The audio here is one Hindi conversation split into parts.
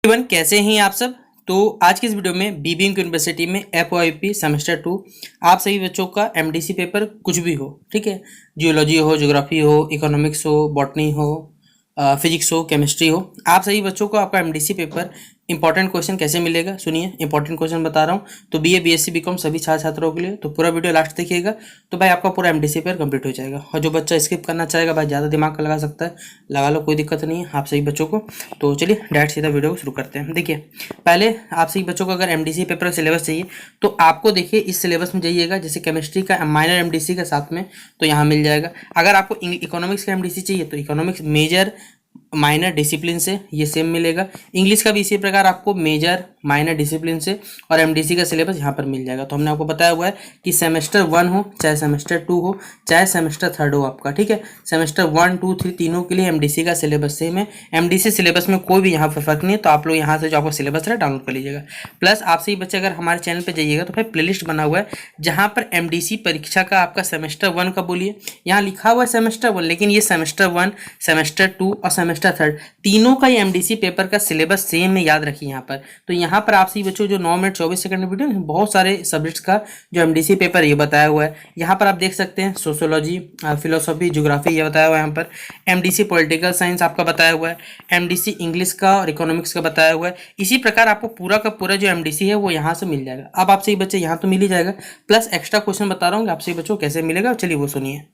एवरीवन, कैसे हैं आप सब। तो आज की इस वीडियो में बीबीएम यूनिवर्सिटी में एफओआईपी सेमेस्टर 2 आप सभी बच्चों का एमडीसी पेपर कुछ भी हो, ठीक है, जियोलॉजी हो, ज्योग्राफी हो, इकोनॉमिक्स हो, बॉटनी हो, फिजिक्स हो, केमिस्ट्री हो, आप सभी बच्चों को आपका एमडीसी पेपर इंपॉर्टेंट क्वेश्चन कैसे मिलेगा सुनिए। इंपॉर्टेंट क्वेश्चन बता रहा हूँ तो बीए बीएससी बीकॉम सभी छात्र छात्रों के लिए, तो पूरा वीडियो लास्ट देखिएगा तो भाई आपका पूरा एमडीसी पेपर कंप्लीट हो जाएगा। और जो बच्चा स्किप करना चाहेगा भाई ज़्यादा दिमाग का लगा सकता है, लगा लो, कोई दिक्कत नहीं है आप सभी बच्चों को। तो चलिए डायरेक्ट सीधा वीडियो को शुरू करते हैं। देखिए, पहले आप सभी बच्चों को अगर एमडीसी पेपर का सिलेबस चाहिए तो आपको देखिए इस सिलेबस में जाइएगा, जैसे केमिस्ट्री का माइनर एमडीसी के साथ में तो यहाँ मिल जाएगा। अगर आपको इकोनॉमिक्स का एमडीसी चाहिए तो इकोनॉमिक्स मेजर माइनर डिसिप्लिन से ये सेम मिलेगा। इंग्लिश का भी इसी प्रकार आपको मेजर माइनर डिसिप्लिन से और एमडीसी का सिलेबस यहाँ पर मिल जाएगा। तो हमने आपको बताया हुआ है कि सेमेस्टर 1 हो चाहे सेमेस्टर 2 हो चाहे सेमेस्टर 3 हो आपका, ठीक है, सेमेस्टर 1 2 3 तीनों के लिए एमडीसी का सिलेबस सेम है। एमडीसी सिलेबस में कोई भी यहाँ पर फर्क नहीं है, तो आप लोग यहाँ से जो आपको सिलेबस है डाउनलोड कर लीजिएगा। प्लस आप सही बच्चे अगर हमारे चैनल पर जाइएगा तो भाई प्लेलिस्ट बना हुआ है जहाँ पर एमडीसी परीक्षा का आपका सेमेस्टर 1 का बोलिए, यहाँ लिखा हुआ है सेमेस्टर 1, लेकिन ये सेमेस्टर 1 सेमेस्टर 2 और सेमेस्टर 3 तीनों का ही एमडीसी पेपर का सिलेबस सेम है, याद रखिए यहाँ पर। तो यहाँ पर आप सही बच्चों जो 9 मिनट 24 सेकंड वीडियो है, बहुत सारे सब्जेक्ट्स का जो एमडीसी पेपर ये बताया हुआ है। यहाँ पर आप देख सकते हैं सोशियोलॉजी, फिलोसॉफी, ज्योग्राफी ये बताया हुआ है। यहाँ पर एमडीसी पॉलिटिकल साइंस आपका बताया हुआ है, एमडीसी इंग्लिश का और इकोनॉमिक्स का बताया हुआ है। इसी प्रकार आपको पूरा का पूरा जो एमडीसी है वो यहाँ से मिल जाएगा। अब आप सही बच्चे यहाँ तो मिल ही जाएगा, प्लस एक्स्ट्रा क्वेश्चन बता रहा हूँ आप सही बच्चों कैसे मिलेगा, चलिए वो सुनिए।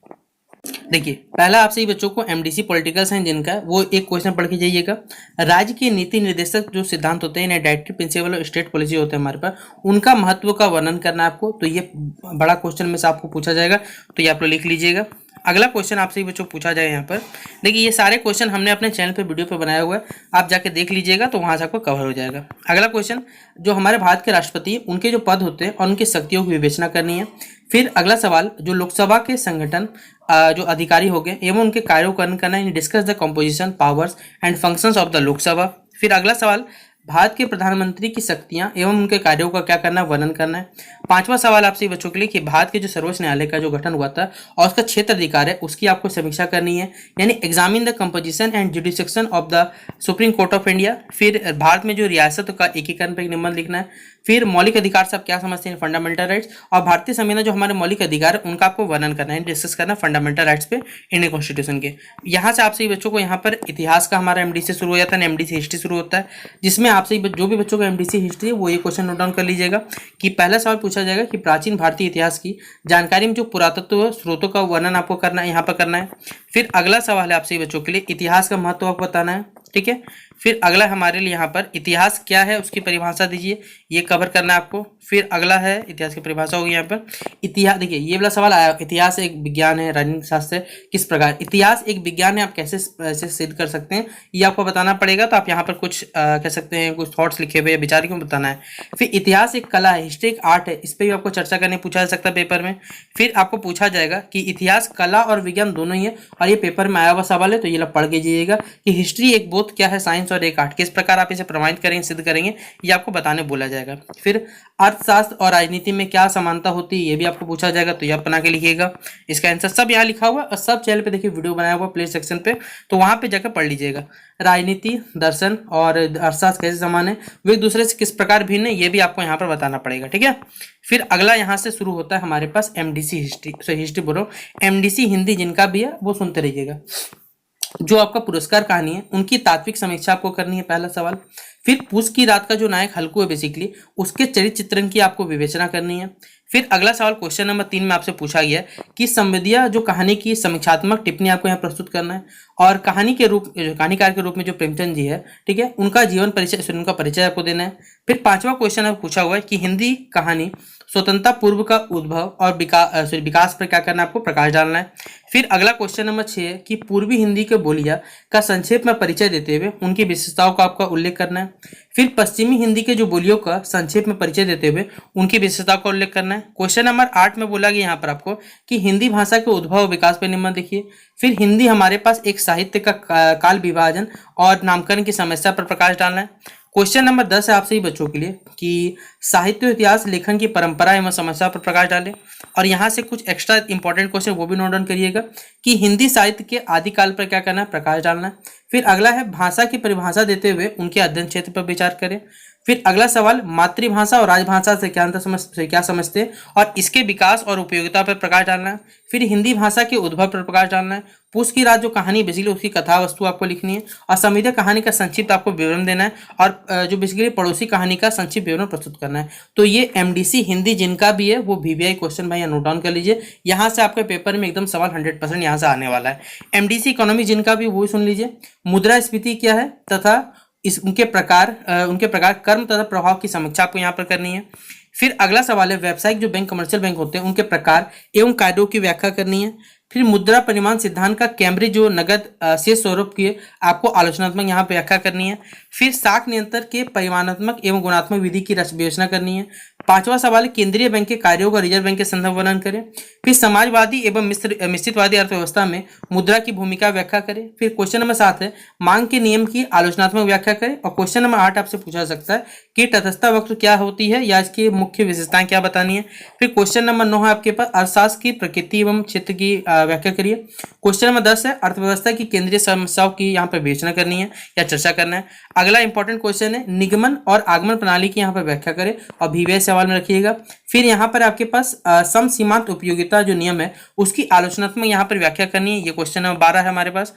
देखिए, पहला आपसे बच्चों को एमडीसी पॉलिटिकल साइंस जिनका है वो एक क्वेश्चन पढ़ के जाइएगा। राज्य के नीति निर्देशक जो सिद्धांत होते हैं, डायरेक्टिव प्रिंसिपल और स्टेट पॉलिसी होते हैं हमारे पास, उनका महत्व का वर्णन करना है आपको। तो ये बड़ा क्वेश्चन में से आपको पूछा जाएगा, तो ये आप लोग लिख लीजिएगा। अगला क्वेश्चन आपसे बच्चों पूछा जाए यहाँ पर। देखिए, ये सारे क्वेश्चन हमने अपने चैनल पर वीडियो पर बनाया हुआ है, आप जाके देख लीजिएगा तो वहाँ से आपको कवर हो जाएगा। अगला क्वेश्चन, जो हमारे भारत के राष्ट्रपति हैं उनके जो पद होते हैं और उनकी शक्तियों की विवेचना करनी है। फिर अगला सवाल, जो लोकसभा के संगठन जो अधिकारी हो गए एवं उनके कार्यों का वर्णन करना है, discuss the composition, powers and functions of the Lok Sabha. फिर अगला सवाल, भारत के प्रधानमंत्री की शक्तियां एवं उनके कार्यों का क्या करना है, वर्णन करना है। पांचवा सवाल आपसे बच्चों के लिए कि भारत के जो सर्वोच्च न्यायालय का जो गठन हुआ था और उसका क्षेत्र अधिकार है उसकी आपको समीक्षा करनी है, यानी examine the composition and jurisdiction of the Supreme Court of India. फिर भारत में जो रियासत का एकीकरण पर एक निबंध लिखना है। फिर मौलिक अधिकार से आप क्या समझते हैं, फंडामेंटल राइट्स, और भारतीय संविधान जो हमारे मौलिक अधिकार है उनका आपको वर्णन करना है, डिस्कस करना फंडामेंटल राइट्स पे इंडियन कॉन्स्टिट्यूशन के। यहाँ से आपसे बच्चों को यहाँ पर इतिहास का हमारा एमडीसी शुरू हो जाता है, एमडीसी हिस्ट्री शुरू होता है, जिसमें आपसे जो भी बच्चों का एमडीसी हिस्ट्री है वो ये क्वेश्चन नोट डाउन कर लीजिएगा कि पहला सवाल पूछा जाएगा कि प्राचीन भारतीय इतिहास की जानकारी में जो पुरातत्व स्रोतों का वर्णन आपको करना है, यहाँ पर करना है। फिर अगला सवाल है आपसे बच्चों के लिए इतिहास का महत्व आपको बताना है, ठीक है। फिर अगला हमारे लिए यहाँ पर इतिहास क्या है उसकी परिभाषा दीजिए, ये कवर करना है आपको। फिर अगला है इतिहास की परिभाषा होगी यहाँ पर इतिहास। देखिए, ये वाला सवाल आया, इतिहास एक विज्ञान है, राजनीतिक शास्त्र है, किस प्रकार इतिहास एक विज्ञान है आप कैसे सिद्ध कर सकते हैं ये आपको बताना पड़ेगा। तो आप यहाँ पर कुछ कह सकते हैं, कुछ थॉट्स लिखे हुए विचार क्यों बताना है। फिर इतिहास एक कला है, हिस्ट्री एक आर्ट है, इस पर भी आपको चर्चा करने पूछा जा सकता है पेपर में। फिर आपको पूछा जाएगा कि इतिहास कला और विज्ञान दोनों ही है, और ये पेपर में आया हुआ सवाल है, तो ये लोग पढ़ के जाइएगा कि हिस्ट्री एक बोथ क्या है, साइंस और एक आर्ट, किस प्रकार आप इसे प्रमाणित करेंगे, सिद्ध करेंगे, ये आपको बताने बोला जाएगा। फिर अर्थशास्त्र और राजनीति में क्या समानता होती है ये भी आपको पूछा जाएगा, तो ये आप बना के लिखिएगा। इसका आंसर सब यहाँ लिखा हुआ है और सब चैनल पे देखिए वीडियो बनाया हुआ प्ले सेक्शन पे, तो वहां पे जाकर पढ़ लीजिएगा। राजनीति, दर्शन और अर्थशास्त्र कैसे समान है, वो एक दूसरे से किस प्रकार भिन्न है, ये भी आपको यहाँ पर बताना पड़ेगा, ठीक है। फिर अगला यहाँ से शुरू होता है हमारे पास एमडीसी हिस्ट्री, हिस्ट्री बोलो, एमडीसी हिंदी जिनका भी है वो सुनते रहिएगा। जो आपका पुरस्कार कहानी है उनकी तात्विक समीक्षा आपको करनी है, पहला सवाल। फिर पूस की रात का जो नायक हल्कू है बेसिकली उसके चरित्र चित्रण की आपको विवेचना करनी है। फिर अगला सवाल क्वेश्चन नंबर 3 में आपसे पूछा गया कि संवेदिया जो कहानी की समीक्षात्मक टिप्पणी आपको यहाँ प्रस्तुत करना है, और कहानी के रूप कहानीकार के रूप में जो प्रेमचंद जी है, ठीक है, उनका जीवन परिचय, उनका परिचय आपको देना है। फिर पांचवा क्वेश्चन आपको पूछा हुआ है कि हिंदी कहानी स्वतंत्रता पूर्व का उद्भव और विकास पर क्या करना है, आपको प्रकाश डालना है। फिर अगला क्वेश्चन नंबर 6 है कि पूर्वी हिंदी के बोलियां का संक्षेप में परिचय देते हुए उनकी विशेषताओं का आपका उल्लेख करना है। फिर पश्चिमी हिंदी के जो बोलियों का संक्षेप में परिचय देते हुए उनकी विशेषताओं का उल्लेख करना है। क्वेश्चन नंबर 8 में बोला गया यहाँ पर आपको कि हिंदी भाषा के उद्भव और विकास पर निबंध देखिए। फिर हिंदी हमारे पास एक साहित्य का काल विभाजन और नामकरण की समस्या पर प्रकाश डालना है। क्वेश्चन नंबर 10 है आपसे ही बच्चों के लिए कि साहित्य और इतिहास लेखन की परंपरा एवं समस्या पर प्रकाश डालें। और यहाँ से कुछ एक्स्ट्रा इंपॉर्टेंट क्वेश्चन वो भी नोट डाउन करिएगा कि हिंदी साहित्य के आदिकाल पर क्या करना है, प्रकाश डालना है। फिर अगला है भाषा की परिभाषा देते हुए उनके अध्ययन क्षेत्र पर विचार करें। फिर अगला सवाल मातृभाषा और राजभाषा से क्या समझते हैं और इसके विकास और उपयोगिता पर प्रकाश डालना है। फिर हिंदी भाषा के उद्भव पर प्रकाश डालना है। पूस की रात जो कहानी बेसिकली उसकी कथा वस्तु आपको लिखनी है और संविदा कहानी का संक्षिप्त आपको विवरण देना है और जो बेसिकली पड़ोसी कहानी का संक्षिप्त विवरण प्रस्तुत करना है। तो ये एमडीसी हिंदी जिनका भी है वो वीवीआई क्वेश्चन भाई नोट डाउन कर लीजिए। यहाँ से आपके पेपर में एकदम सवाल 100% यहाँ से आने वाला है। एमडीसी इकोनॉमी जिनका भी वो सुन लीजिए। मुद्रास्फीति क्या है तथा उनके प्रकार कर्म तथा प्रभाव की समीक्षा आपको यहाँ पर करनी है। फिर अगला सवाल है व्यावसायिक जो बैंक कमर्शियल बैंक होते हैं उनके प्रकार एवं कायदों की व्याख्या करनी है। फिर मुद्रा परिमाण सिद्धांत का कैम्ब्रिज जो नगद शेष स्वरूप की आपको आलोचनात्मक यहाँ पर व्याख्या करनी है। फिर साख नियंत्रण के परिमाणात्मक एवं गुणात्मक विधि की विवेचना करनी है। पांचवा सवाल केंद्रीय बैंक के कार्यों का रिजर्व बैंक के संदर्भ वर्णन करें। फिर समाजवादी एवं मिश्रितवादी अर्थव्यवस्था में मुद्रा की भूमिका व्याख्या करें। फिर क्वेश्चन नंबर 7 है मांग के नियम की आलोचनात्मक व्याख्या करें। और क्वेश्चन नंबर 8 आपसे पूछा सकता है कि तटस्थता वक्र क्या होती है या इसकी मुख्य विशेषताएं क्या बतानी है। फिर क्वेश्चन नंबर 9 है आपके पास अर्थशास्त्र की प्रकृति एवं क्षेत्र की व्याख्या करिए। क्वेश्चन नंबर 10 है अर्थव्यवस्था की केंद्रीय समस्याओं की यहाँ पर विवेचना करनी है या चर्चा करना है। अगला इंपॉर्टेंट क्वेश्चन है निगमन और आगमन प्रणाली की यहाँ पर व्याख्या करें और वीवीआई सवाल में रखिएगा। फिर यहाँ पर आपके पास सम सीमांत उपयोगिता जो नियम है उसकी आलोचनात्मक यहाँ पर व्याख्या करनी है। ये क्वेश्चन नंबर 12 है हमारे पास।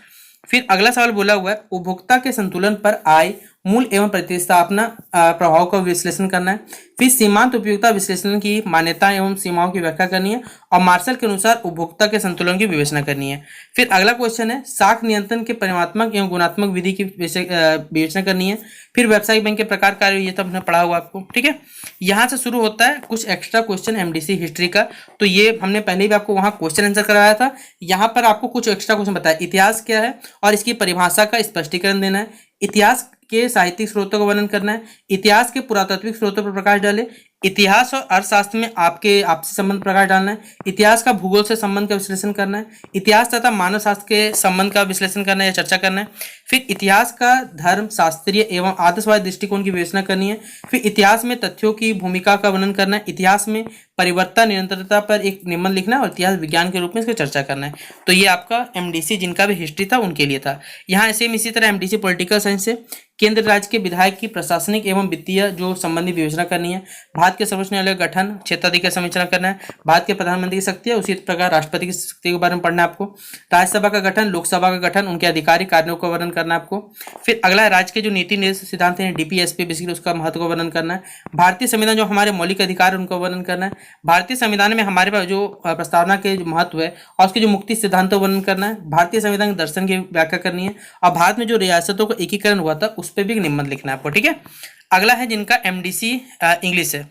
फिर अगला सवाल बोला हुआ है उपभोक्ता के संतुलन पर आय मूल एवं प्रतिस्थापना प्रभाव का विश्लेषण करना है। फिर सीमांत उपयोगिता विश्लेषण की मान्यता एवं सीमाओं की व्याख्या करनी है और मार्शल के अनुसार उपभोक्ता के संतुलन की विवेचना करनी है। फिर अगला क्वेश्चन है साख नियंत्रण के परिमाणात्मक एवं गुणात्मक विधि की विवेचना करनी है। फिर व्यावसायिक बैंक के प्रकार कार्य ये तो हमने पढ़ा हुआ आपको, ठीक है। यहाँ से शुरू होता है कुछ एक्स्ट्रा क्वेश्चन एमडीसी हिस्ट्री का। तो ये हमने पहले भी आपको वहाँ क्वेश्चन आंसर कराया था। यहाँ पर आपको कुछ एक्स्ट्रा क्वेश्चन बताया इतिहास क्या है और इसकी परिभाषा का स्पष्टीकरण देना है। इतिहास के साहित्यिक स्रोतों का वर्णन करना है। इतिहास के पुरातात्विक स्रोतों पर प्रकाश डाले। इतिहास और अर्थशास्त्र में आपके आपसी संबंध प्रकाश डालना है। इतिहास का भूगोल से संबंध का विश्लेषण करना है। इतिहास तथा मानव शास्त्र के संबंध का विश्लेषण करना है या चर्चा करना है। फिर इतिहास का धर्म शास्त्रीय एवं आदर्शवादी दृष्टिकोण की विवेचना करनी है। फिर इतिहास में तथ्यों की भूमिका का वर्णन करना है। इतिहास में परिवर्तन निरंतरता पर एक निबंध लिखना है और इतिहास विज्ञान के रूप में इसकी चर्चा करना है। तो ये आपका एमडीसी जिनका भी हिस्ट्री था उनके लिए था। यहाँ सेम इसी तरह एमडीसी पॉलिटिकल साइंस से केंद्र राज्य के विधायक की प्रशासनिक एवं वित्तीय जो संबंधी विवेचना करनी है। भारत के सर्वोच्च न्यायालय का गठन क्षेत्राधिकार संरचना करना है। भारत के प्रधानमंत्री की शक्ति है उसी प्रकार राष्ट्रपति की शक्ति के बारे में पढ़ना है आपको। राज्यसभा का गठन लोकसभा का गठन उनके अधिकारी कार्यों का वर्णन करना है आपको। फिर अगला राज्य के जो नीति निर्देश सिद्धांत है डीपीएसपी बेसिकली उसका महत्व का वर्णन करना है। भारतीय संविधान जो हमारे मौलिक अधिकार है उनका वर्णन करना है। भारतीय संविधान में हमारे पास जो प्रस्तावना के जो महत्व है और उसके जो मुक्ति सिद्धांतों का वर्णन करना है। भारतीय संविधान के दर्शन की व्याख्या करनी है और भारत में जो रियासतों का एकीकरण हुआ था उस पर भी निबंध लिखना है आपको, ठीक है। अगला है जिनका एमडीसी इंग्लिश है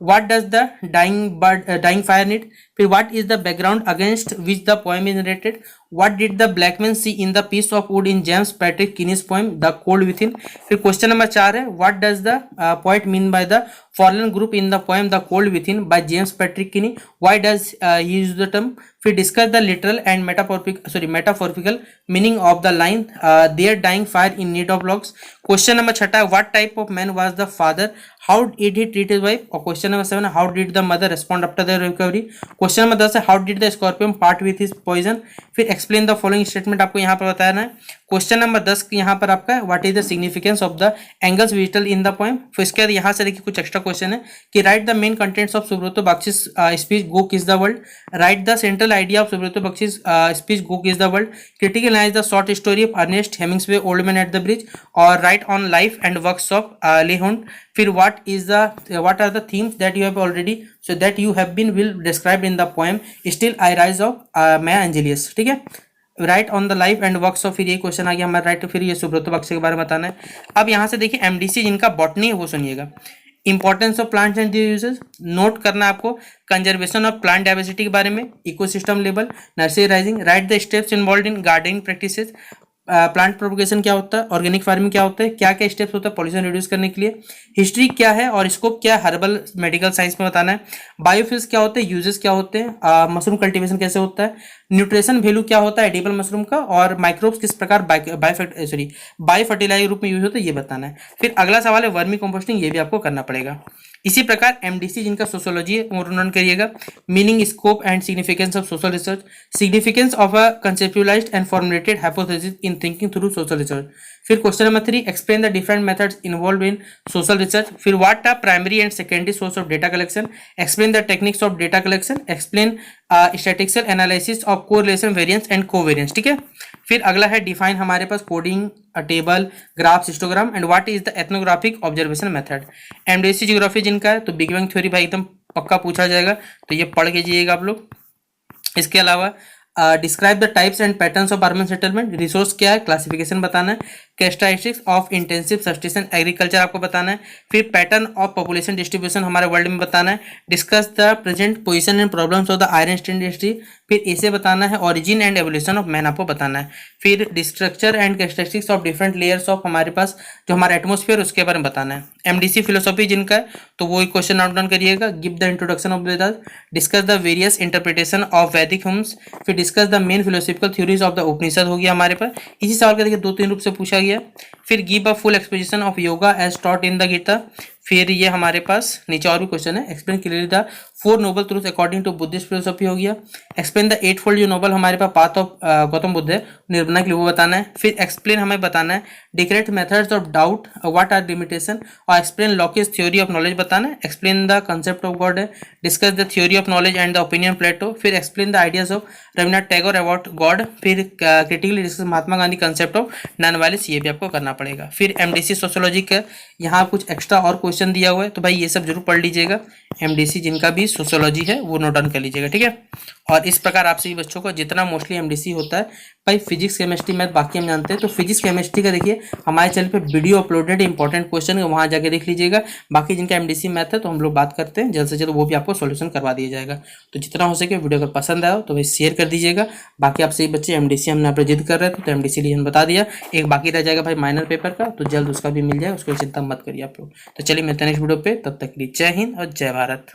what does the dying fire need. फिर what is the background against which the poem is narrated. What did the black man see in the piece of wood in James Patrick Kinney's poem the cold within. फिर क्वेश्चन नंबर 4 है what does the poet mean by the foreign group in the poem the cold within by James Patrick Kinney why does he use the term. फिर discuss the literal and metaphorical meaning of the line their dying fire in need of logs. Question number 6 है what type of man was the father how did he treat his wife. और question number 7 how did the mother respond after the recovery. Question number 10 है how did the scorpion part with his poison. फिर एक्सप्लेन द फॉलोइंग स्टेटमेंट आपको यहाँ पर बताना है। क्वेश्चन नंबर 10 यहाँ पर आपका what is the significance of the angles visible in the poem. फिर इसके बाद यहाँ से देखिए कुछ एक्स्ट्रा क्वेश्चन है कि write the main contents of Subroto Bakshi's speech go kiss the world. Write the central idea of Subroto Bakshi's speech go kiss the world. Critical analyze the short story of Ernest Hemingway's old man at the bridge. और write on life and works of लेहोन। फिर what are the themes that you have already so that you have been will described in the poem still I rise of Maya Angelus, ठीक है। Right on the life and works of, फिर ये क्वेश्चन आ गया हमारा राइट। फिर ये सुब्रतो बख्शी के बारे में बताना है। अब यहाँ से देखिए एमडीसी जिनका बॉटनी है वो सुनिएगा। Importance of plants and there uses note करना है आपको। कंजर्वेशन ऑफ प्लांट डाइवर्सिटी के बारे में। Ecosystem level nursery rising. Right the steps involve in gardening practices. Plant propagation क्या होता है, ऑर्गेनिक फार्मिंग क्या होता है, क्या क्या स्टेप्स होता है पॉल्यूशन रिड्यूस करने के लिए, हिस्ट्री क्या है और स्कोप क्या है हर्बल मेडिकल साइंस में बताना है, बायोफ्यूल्स क्या होते हैं, यूजेस क्या होते हैं, मशरूम कल्टीवेशन कैसे होता है, न्यूट्रिशन वैल्यू क्या होता है एडिबल मशरूम का, और माइक्रोब्स किस प्रकार बायो फर्टिलाइजर रूप में यूज होता है ये बताना है। फिर अगला सवाल है वर्मी कंपोस्टिंग, ये भी आपको करना पड़ेगा। इसी प्रकार एमडीसी जिनका सोशियोलॉजी है वो नोट करिएगा, meaning scope and significance of social research, significance of a conceptualized and formulated hypothesis in thinking through social research. फिर question number 3, explain the different methods involve in social research. फिर what are primary and secondary source of data collection, explain the techniques of data collection, explain statistical analysis of correlation variance and covariance, ठीक है। फिर अगला है डिफाइन हमारे पास coding, table, graph, histogram and what is the ethnographic observation method. MDC geography जिनका है तो बिग बैंग थ्योरी भाई एकदम पक्का पूछा जाएगा, तो ये पढ़ के जाइएगा आप लोग। इसके अलावा describe the types and patterns of urban settlement, resource क्या है क्लासिफिकेशन बताना है, कैरेक्टरिस्टिक्स ऑफ इंटेंसिव सस्टेशन एग्रीकल्चर आपको बताना है, फिर पैटर्न ऑफ पॉपुलेशन डिस्ट्रीब्यूशन हमारे वर्ल्ड में बताना है, discuss the present position and problems of the iron steel industry, फिर इसे बताना है, origin and evolution of man आपको बताना है, फिर structure and characteristics of different layers of हमारे पास जो हमारा एटमोस्फेयर उसके बारे में बताना है। एमडीसी फिलोसॉफी जिनका है तो वो एक क्वेश्चन नोट डाउन करिएगा, give the introduction of Vedas, discuss the various interpretation of Vedic hymns, फिर discuss the main philosophical theories of the Upanishad हो गया हमारे पास। इसी सवाल का देखिए 2-3 रूप से पूछा गया। फिर give a full exposition of yoga as taught in the Gita. फिर ये हमारे पास नीचे और भी क्वेश्चन है, explain clearly the 4 noble truth according to Buddhist philosophy हो गया, एक्सप्लेन द 8 फोल्ड जो नोबल हमारे पास पाथ ऑफ गौतम बुद्ध है निर्माण के लिए वो बताना है। फिर एक्सप्लेन हमें बताना है Descartes methods of doubt what are limitation, और explain Locke's theory of knowledge बताना है, explain the concept of God है, discuss the theory of knowledge and the opinion Plato, फिर explain the ideas of Rabindranath Tagore about God, फिर critically discuss Mahatma Gandhi concept of non violence, ये भी आपको करना पड़ेगा। फिर एमडीसी सोशियोलॉजी का यहाँ कुछ एक्स्ट्रा और क्वेश्चन दिया हुआ है तो भाई ये सब जरूर पढ़ लीजिएगा। एमडीसी जिनका भी सोशियोलॉजी है वो नोट डाउन कर लीजिएगा, ठीक है। और इस प्रकार आप सभी बच्चों को जितना मोस्टली एमडीसी होता है भाई फिजिक्स केमिस्ट्री मैथ बाकी हम जानते हैं, तो फिजिक्स केमिस्ट्री का देखिए हमारे चैनल पे वीडियो अपलोडेड इंपॉर्टेंट क्वेश्चन है, वहाँ जाके देख लीजिएगा। बाकी जिनका एमडीसी मैथ है तो हम लोग बात करते हैं जल्द से जल्द, वो भी आपको सॉल्यूशन करवा दिया जाएगा। तो जितना हो सके वीडियो अगर पसंद आया तो भाई शेयर कर दीजिएगा। बाकी आप सभी बच्चे एमडीसी हमने आप जिद कर रहे थे तो एमडीसी लिए बता दिया, एक बाकी रह जाएगा भाई माइनर पेपर का, तो जल्द उसका भी मिल जाएगा, उसको चिंता मत करिए आप लोग। तो चलिए मिलते हैं नेक्स्ट वीडियो पे, तब तक के लिए जय हिंद और जय भारत।